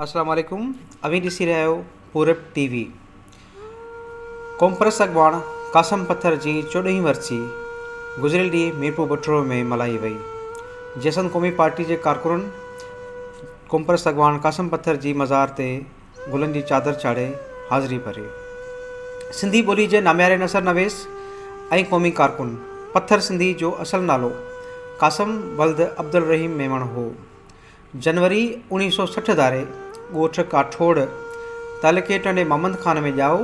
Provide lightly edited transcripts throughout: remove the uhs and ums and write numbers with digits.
अस्सलाम वालेकुम। अभी ॾिसी रहिया आहियो पूरब टीवी। कॉम्प्रेस अॻवान कासम पत्थर जी 14वीं वरसी गुज़िरियल ॾींहुं मीरपुर बठड़ो में मल्हाई वई। जैसन क़ौमी पार्टी जे कारकुननि कॉम्प्रेस अॻवान कासम पत्थर जी मज़ार ते गुलनि जी चादर चाढ़े हाज़िरी भरी। सिंधी ॿोली जे नाम्यारे नसर नवेस ऐं क़ौमी कारकुन पत्थर सिंधी जो असुलु नालो कासम वल्द अब्दुल रहीम मेमण हो। जनवरी 1960 धारे ॻोठ काठोड़ तालुके टंडे मोहम्मद ख़ान में ॼाओ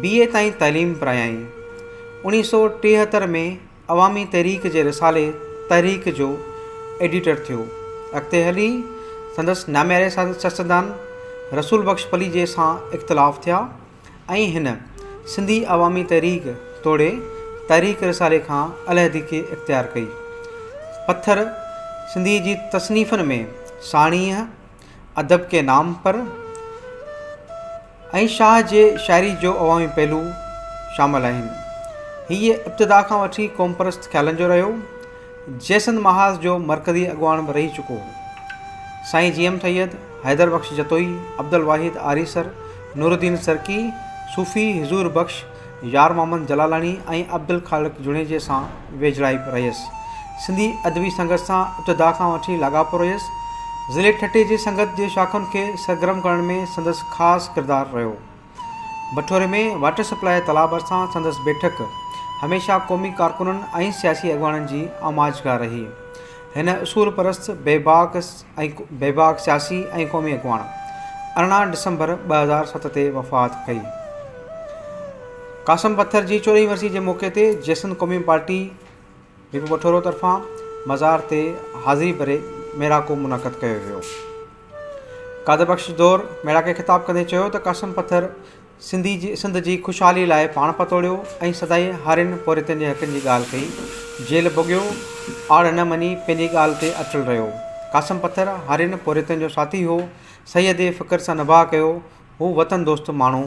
BA ताईं तइलीम पढ़ायाई। 1973 में अवामी तहरीक जे रिसाले तहरीक जो एडिटर थियो। अॻिते हली संदसि नाम्यारे सियासतदान रसूल बख्श पलीजे सां इख़्तिलाफ़ थिया ऐं हिन सिंधी अवामी तहरीक तोड़े तहरीक रिसाले खां अलहदगी इख़्तियार कई। पत्थर सिंधी जी तसनीफ़ुनि में साणीअ अदब के नाम पर ऐं शाह जे शाइरी जो अवामी पहलू शामिल आहिनि। हीअ इब्तिदा खां वठी कॉम्प्रेस ख़्यालनि जो रहियो। जैसन महाज़ जो मरकज़ी अॻवान बि रही चुको हो। साईं GM सैयद, हैदर बख्श जतोई, अब्दुल वाहिद आरीसर, नूरुद्दीन सरकी, सूफ़ी हिज़ूर बख्श, यार मोहम्मद जलालानी ऐं अब्दुल ख़ालिक जुनेजे सां वेझड़ाई रहियसि। सिंधी अदबी संगत सां इब्तिदा खां वठी लाॻापो रहियसि। ज़िले ठटे जी संगत जे शाख़ुनि खे सरगर्म करण में संदसि ख़ासि किरदारु रहियो। बठोरे में वाटर सप्लाई तलाब सां संदसि बैठक हमेशह क़ौमी कारकुननि ऐं सियासी अॻवाननि जी आमाजगाह रही। हिन उसूल परस्त बेबाक सियासी ऐं क़ौमी अॻवान 18 दिसंबर 2007 ते वफ़ात कई। कासम पत्थर जी 14वीं वरसी जे मौक़े ते जैसन क़ौमी पार्टी मीरपुर बठोरो तरफ़ां मज़ार ते हाज़िरी भरे मेड़ाको मुनक़द कयो वियो। कादर बख्श दौर मेड़ा खे ख़िताब कंदे चयो त कासम पत्थर सिंध जी ख़ुशहाली लाइ पाण पतोड़ियो ऐं सदाई हारियुनि पोरितनि जे हक़नि जी ॻाल्हि कई। जेल भोॻियो, आड़ न मञी पंहिंजी ॻाल्हि ते अटल रहियो। कासम पत्थर हारियुनि पोरितनि जो साथी हो। सैयद फ़िक्र सां निभाउ कयो। हू वतन दोस्त माण्हू